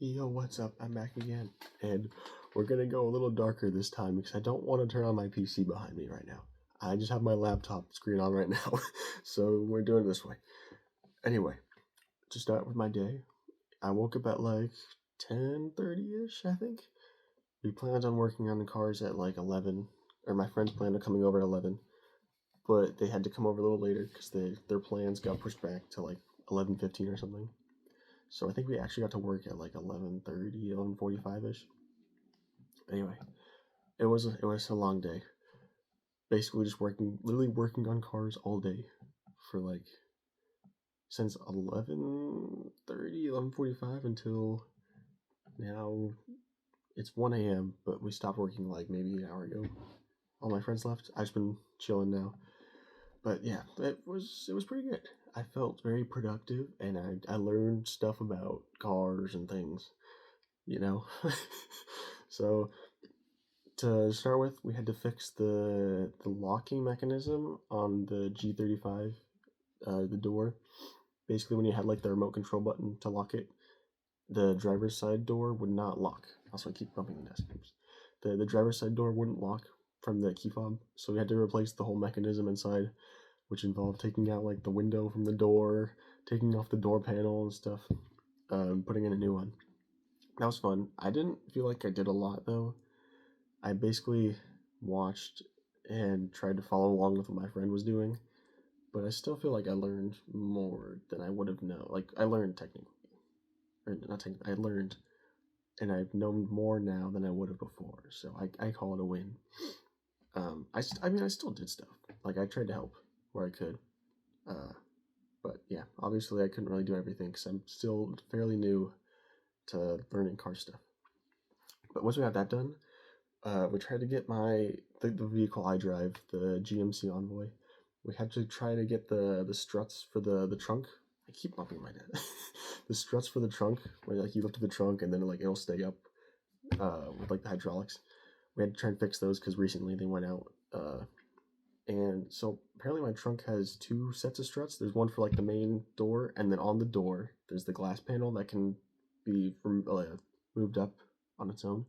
Yo, what's up? I'm back again, and we're gonna go a little darker this time because I don't want to turn on my PC behind me right now. I just have my laptop screen on right now, so we're doing it this way. Anyway, to start with my day, I woke up at like 10:30ish, I think. We planned on working on the cars at like 11, or my friends planned on coming over at 11, but they had to come over a little later because their plans got pushed back to like 11:15 or something. So I think we actually got to work at like 11:30, 11:45ish. Anyway, it was a long day. Basically, just literally working on cars all day for like since 11:30, 11:45 until now. It's 1 a.m. But we stopped working like maybe an hour ago. All my friends left. I've just been chilling now. But yeah, it was pretty good. I felt very productive, and I learned stuff about cars and things. You know. So to start with, we had to fix the locking mechanism on the G35, the door. Basically, when you had like the remote control button to lock it, the driver's side door would not lock. Also, I keep bumping the desk. The driver's side door wouldn't lock from the key fob, so we had to replace the whole mechanism inside, which involved taking out like the window from the door, taking off the door panel and stuff, putting in a new one. That was fun. I didn't feel like I did a lot though. I basically watched and tried to follow along with what my friend was doing, but I still feel like I learned more than I would have known. Like I learned technically, or not technically. I learned, and I've known more now than I would have before. So I call it a win. I mean I still did stuff. Like I tried to help where I could, uh, but yeah, obviously I couldn't really do everything because I'm still fairly new to learning car stuff. But once we got that done, we tried to get the vehicle I drive, the GMC Envoy. We had to try to get the struts for the trunk. I keep bumping my head. The struts for the trunk, where like you lift the trunk and then like it'll stay up with like the hydraulics. We had to try and fix those because recently they went out. And so apparently my trunk has two sets of struts. There's one for like the main door, and then on the door there's the glass panel that can be moved up on its own.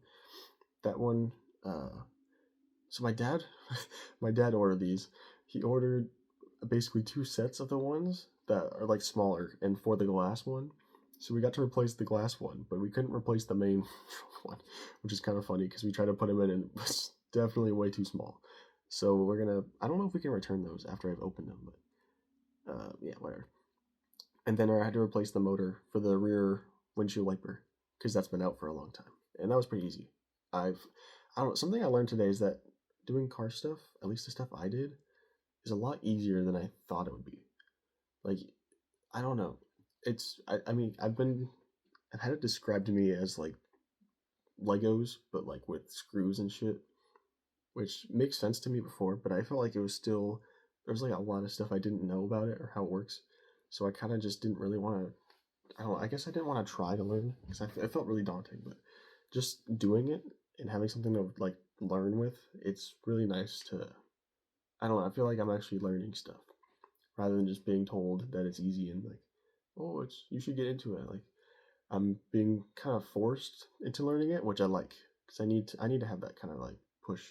That one. So my dad, my dad ordered these. He ordered basically two sets of the ones that are like smaller, and for the glass one. So we got to replace the glass one, but we couldn't replace the main one, which is kind of funny because we tried to put them in and it was definitely way too small. So we're gonna. I don't know if we can return those after I've opened them, but yeah, whatever. And then I had to replace the motor for the rear windshield wiper because that's been out for a long time, and that was pretty easy. I don't know, something I learned today is that doing car stuff, at least the stuff I did, is a lot easier than I thought it would be. Like, I don't know. I mean, I've had it described to me as like Legos, but like with screws and shit, which makes sense to me before, but I felt like there was like a lot of stuff I didn't know about it or how it works. So I kind of just didn't really want to, I don't know, I guess I didn't want to try to learn because it felt really daunting, but just doing it and having something to like learn with, it's really nice to, I don't know, I feel like I'm actually learning stuff rather than just being told that it's easy and like, oh, you should get into it. Like I'm being kind of forced into learning it, which I like because I need to have that kind of like push,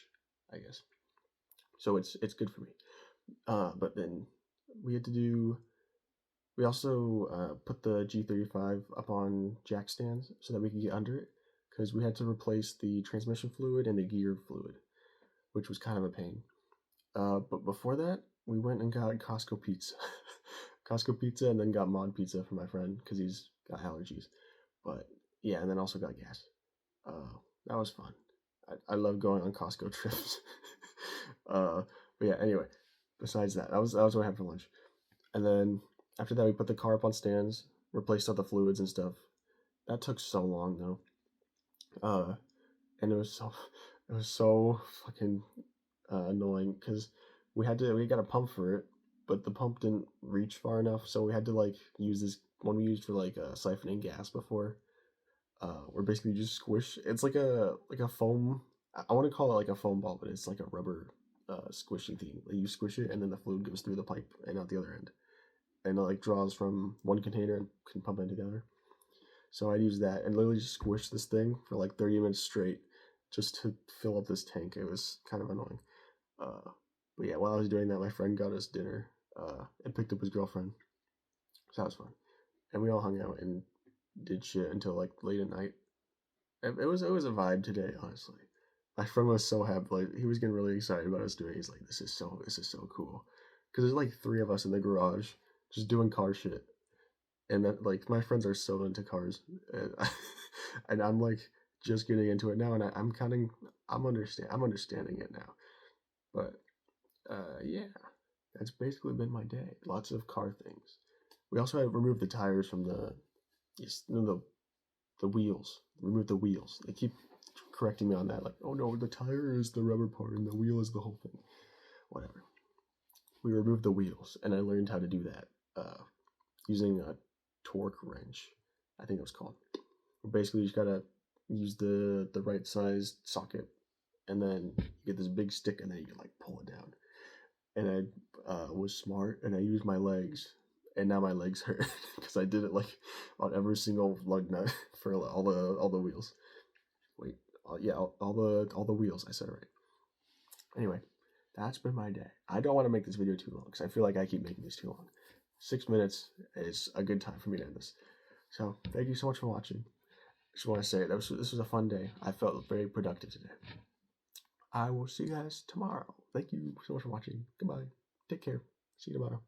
I guess. So it's good for me. But then we had to do. We also put the G35 up on jack stands so that we could get under it because we had to replace the transmission fluid and the gear fluid, which was kind of a pain. But before that, we went and got Costco pizza. Costco pizza, and then got mod pizza for my friend because he's got allergies. But yeah, and then also got gas. That was fun. I love going on Costco trips. But yeah, anyway, besides that was what I had for lunch. And then after that, we put the car up on stands, replaced all the fluids and stuff. That took so long though. And it was so fucking annoying because we got a pump for it, but the pump didn't reach far enough, so we had to like use this one we used for like siphoning gas before. Where basically you just squish. It's like a foam. I want to call it like a foam ball, but it's like a rubber squishy thing. Like you squish it, and then the fluid goes through the pipe and out the other end, and it like draws from one container and can pump into the other. So I'd use that and literally just squish this thing for like 30 minutes straight just to fill up this tank. It was kind of annoying. Uh, but yeah, while I was doing that, my friend got us dinner and picked up his girlfriend. So that was fun. And we all hung out and did shit until like late at night. It was a vibe today, honestly. My friend was so happy, like he was getting really excited about us doing it. He's like, this is so cool. Because there's like three of us in the garage just doing car shit. And that like my friends are so into cars. And, and I'm like just getting into it now and I'm understanding it now. But yeah, that's basically been my day. Lots of car things. We also had removed the tires from the wheels. Remove the wheels. They keep correcting me on that. Like, oh no, the tire is the rubber part and the wheel is the whole thing. Whatever. We removed the wheels, and I learned how to do that using a torque wrench. I think it was called. Basically, you just gotta use the right size socket, and then you get this big stick, and then you can like pull it down. And I was smart, and I used my legs, and now my legs hurt because I did it like on every single lug nut for all the wheels. Wait, yeah, all the wheels. I said it right. Anyway, that's been my day. I don't want to make this video too long because I feel like I keep making this too long. 6 minutes is a good time for me to end this. So thank you so much for watching. Just want to say this was a fun day. I felt very productive today. I will see you guys tomorrow. Thank you so much for watching. Goodbye. Take care. See you tomorrow.